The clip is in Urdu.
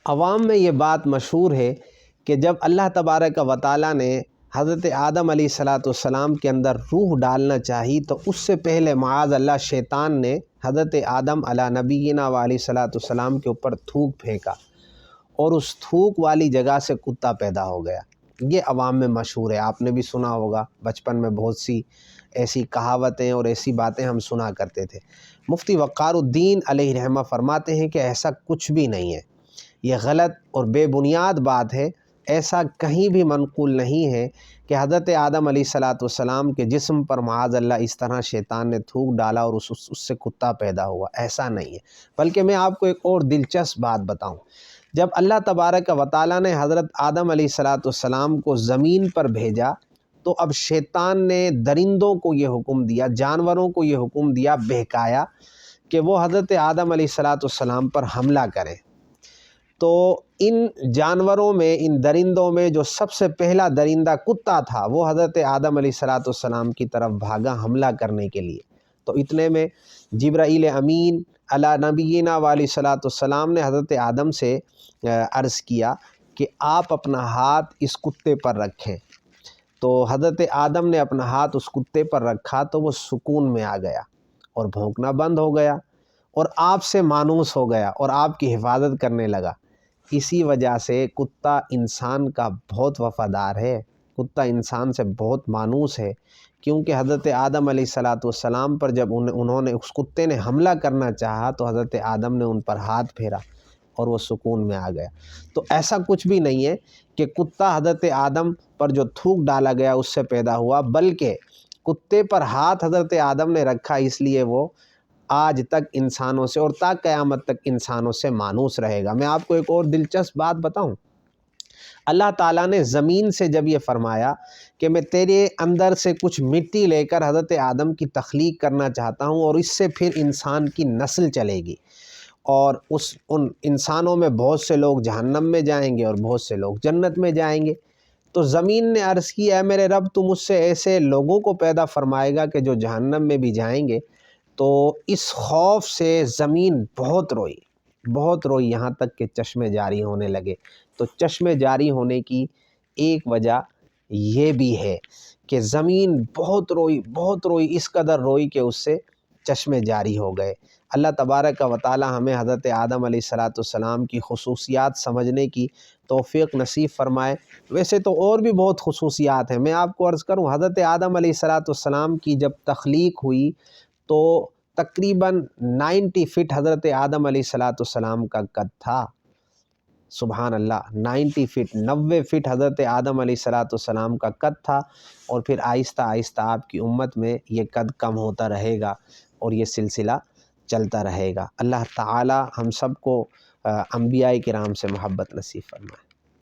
عوام میں یہ بات مشہور ہے کہ جب اللہ تبارک و تعالیٰ نے حضرت آدم علیہ السلام کے اندر روح ڈالنا چاہی تو اس سے پہلے معاذ اللہ شیطان نے حضرت آدم علی نبینا و علیہ السلام کے اوپر تھوک پھینکا اور اس تھوک والی جگہ سے کتا پیدا ہو گیا۔ یہ عوام میں مشہور ہے، آپ نے بھی سنا ہوگا، بچپن میں بہت سی ایسی کہاوتیں اور ایسی باتیں ہم سنا کرتے تھے۔ مفتی وقار الدین علیہ رحمہ فرماتے ہیں کہ ایسا کچھ بھی نہیں ہے، یہ غلط اور بے بنیاد بات ہے۔ ایسا کہیں بھی منقول نہیں ہے کہ حضرت آدم علیہ السلام کے جسم پر معاذ اللہ اس طرح شیطان نے تھوک ڈالا اور اس سے کتا پیدا ہوا، ایسا نہیں ہے۔ بلکہ میں آپ کو ایک اور دلچسپ بات بتاؤں، جب اللہ تبارک و تعالیٰ نے حضرت آدم علیہ السلام کو زمین پر بھیجا تو اب شیطان نے درندوں کو یہ حکم دیا، جانوروں کو یہ حکم دیا، بہکایا کہ وہ حضرت آدم علیہ السلام پر حملہ کریں۔ تو ان جانوروں میں، ان درندوں میں جو سب سے پہلا درندہ کتا تھا، وہ حضرت آدم علیہ السلام کی طرف بھاگا حملہ کرنے کے لیے۔ تو اتنے میں جبرائیل امین علی نبینا و علیہ السلام نے حضرت آدم سے عرض کیا کہ آپ اپنا ہاتھ اس کتے پر رکھیں۔ تو حضرت آدم نے اپنا ہاتھ اس کتے پر رکھا تو وہ سکون میں آ گیا اور بھونکنا بند ہو گیا اور آپ سے مانوس ہو گیا اور آپ کی حفاظت کرنے لگا۔ اسی وجہ سے کتا انسان کا بہت وفادار ہے، کتا انسان سے بہت مانوس ہے، کیونکہ حضرت آدم علیہ السلام پر جب انہوں نے اس کتے نے حملہ کرنا چاہا تو حضرت آدم نے ان پر ہاتھ پھیرا اور وہ سکون میں آ گیا۔ تو ایسا کچھ بھی نہیں ہے کہ کتا حضرت آدم پر جو تھوک ڈالا گیا اس سے پیدا ہوا، بلکہ کتے پر ہاتھ حضرت آدم نے رکھا، اس لیے وہ آج تک انسانوں سے اور تا قیامت تک انسانوں سے مانوس رہے گا۔ میں آپ کو ایک اور دلچسپ بات بتاؤں، اللہ تعالیٰ نے زمین سے جب یہ فرمایا کہ میں تیرے اندر سے کچھ مٹی لے کر حضرت آدم کی تخلیق کرنا چاہتا ہوں اور اس سے پھر انسان کی نسل چلے گی اور ان انسانوں میں بہت سے لوگ جہنم میں جائیں گے اور بہت سے لوگ جنت میں جائیں گے، تو زمین نے عرض کی اے میرے رب تو مجھ سے ایسے لوگوں کو پیدا فرمائے گا کہ جو جہنم میں بھی جائیں گے۔ تو اس خوف سے زمین بہت روئی یہاں تک کہ چشمے جاری ہونے لگے۔ تو چشمے جاری ہونے کی ایک وجہ یہ بھی ہے کہ زمین بہت روئی، اس قدر روئی کہ اس سے چشمے جاری ہو گئے۔ اللہ تبارک و تعالی ہمیں حضرت آدم علیہ السلام کی خصوصیات سمجھنے کی توفیق نصیب فرمائے۔ ویسے تو اور بھی بہت خصوصیات ہیں، میں آپ کو عرض کروں، حضرت آدم علیہ السلام کی جب تخلیق ہوئی تو تقریباً 90 فٹ حضرت آدم علیہ السلام کا قد تھا۔ سبحان اللہ، 90 فٹ، 90 فٹ حضرت آدم علیہ السلام کا قد تھا، اور پھر آہستہ آہستہ آپ کی امت میں یہ قد کم ہوتا رہے گا اور یہ سلسلہ چلتا رہے گا۔ اللہ تعالی ہم سب کو انبیاء کرام سے محبت نصیب فرمائے۔